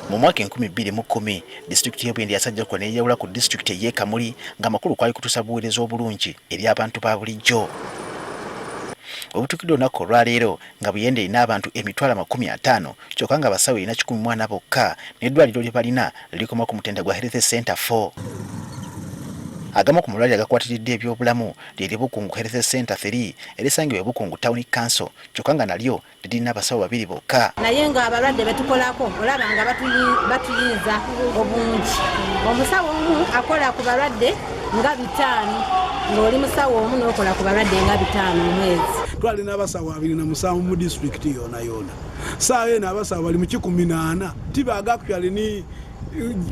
Mu mwaka 2010 disitulikiti y'e Buyende yasajjako n'eyawula ku disitrict ey'e Kamuli ng'amakulu kwali kutuusa buweereza obulungi eri abantu ba bulijjo. Obutuukidde olunaku olwaleero nga Buyende erina abantu emitwalo 50 kyokka nga basawo erina 14 bokka n'eddwaliro lye balina lirikoma ku mutenda gwa Health Center 4. Agamu ku malwaliro agakwatiridde ebyobulamu lye Bukungu Health Center 3 erisangibwa Bukungu Town Council kyokka nga nalyo lirina abasawo 2 bokka. Naye nga abalwadde betukolako olaba nga batuyinza obungi. Omusawo omu akola ku balwadde nga 5 ng'oli musawo omu n'okola ku balwadde nga 5 mu mwezi. Twalina abasawo 27 mu district yonna. Saawa eno abasawo bali mu 18 tibagakukyali ni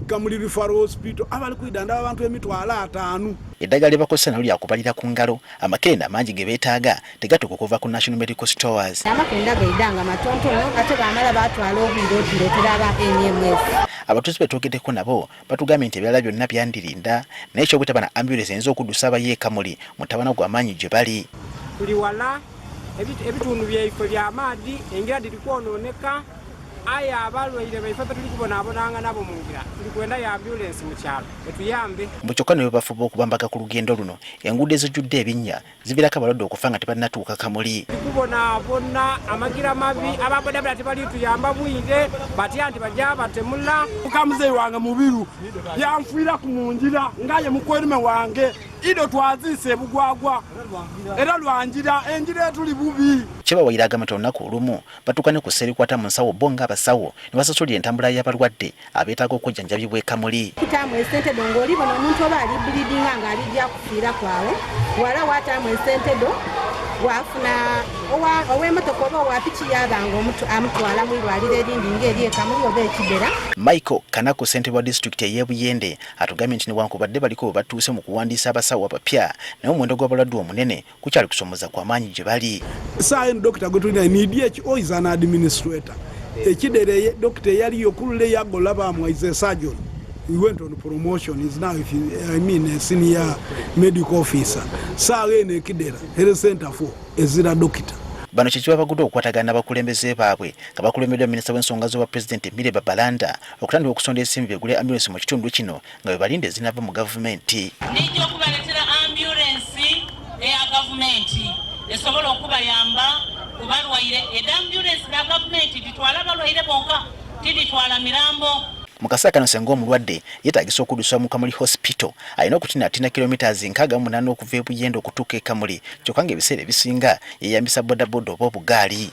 Kamuli Referral Hospital abali kwidanda abantu emitwalo 5. Eddagala lye bakozesa nalyo lyakubalira ku ngalo amakenda mangi ge beetaaga tegatuuka okuva ku National Medical Stores. Amakenda gaidanga matontolo ate baamala batwala obwire otuleetera aba NMS. Abatuuze betwogeddeko nabo batugambye nti ebirala byonna byandirinda naye ekyobutaba na ambulance eyinza okuddusa abaye Kamuli mu tabana gw'amaanyi gye bali. Tuli wala ebitundu byaife by'amaadi engira diri kwonooneka. Aya abalwaire baife tuli kubonaabonanga nabo mu ngira tuli kwenda ya ambulance mu kyalo etuyambe. Kyokka ne bafuba okubambaka ku lugendo luno enguudo ezijjudde ebinnya ziviirako abalwadde okufa nga tebannatuuka Kamuli. Tukubonaabona amagira mabi ababodabula tebali tuyamba bwire batya nti bajja batemula. Mukamuzeyi wange mubiru yanfuira ku mungira ngaye mukwerime wange ido twaziise ebugwagwa era lwangira engira etuli bubi. Kyebawaire agamba olunaku olumu batukane ku sseerikwata mu nsawo bo ng'abasawo ne basasulira entambula y'abalwadde abeetaaga okujjanjabibwa e Kamuli. Kitaamu esente do ng'olibona omuntu oba ali bleedinga ng'alijja kufiira kwawe wala wataamu esente do wafuna ow'emmotoka oba owa piki yabanga amutwala mu irwaliro erindi ng'eri e Kamuli oba ekibera. Michael Kanako ssentebe wa disitulikiti ey'e Buyende atugambye nti newankubadde baliko batuuse mu kuwandiisa abasawo abapya naye omuwendo gw'abalwadde omunene kukyali kusomoza kwa maanyi gye bali. Saawa eno dokita gwe tulina ni DHO is an administrator. Ekidere dokita eyaliyo kulule yagola bamwaize surgeon. We went on promotion. Is now, a senior medical officer. Saawa eno ekidera Health Center 4 ezira dokita. Bano kye kiba bagudde okukwatagana n'abakulembeze baabwe nga bakulembeddwa minisita w'ensonga z'obwa pulezidenti Balanda okutandika okusonda ensimbi begule ambulance mu kitundu kino nga bwe balinde zinava mu gavumenti. Nijja okubaleetera ambulance eya gavumenti esobola okubayamba ku balwaire. Ambulance ya gavumenti ditwala balwaire bonka tiditwala mirambo. Mu kaseera kano senga omulwadde yeetaagisa okuddusa mu Kamuli Hospital alina okutinatina kilometers 68 okuva e Buyende okutuuka e Kamuli kyokka ng'ebiseera ebisinga yeyambisa bodaboda oba obugaali.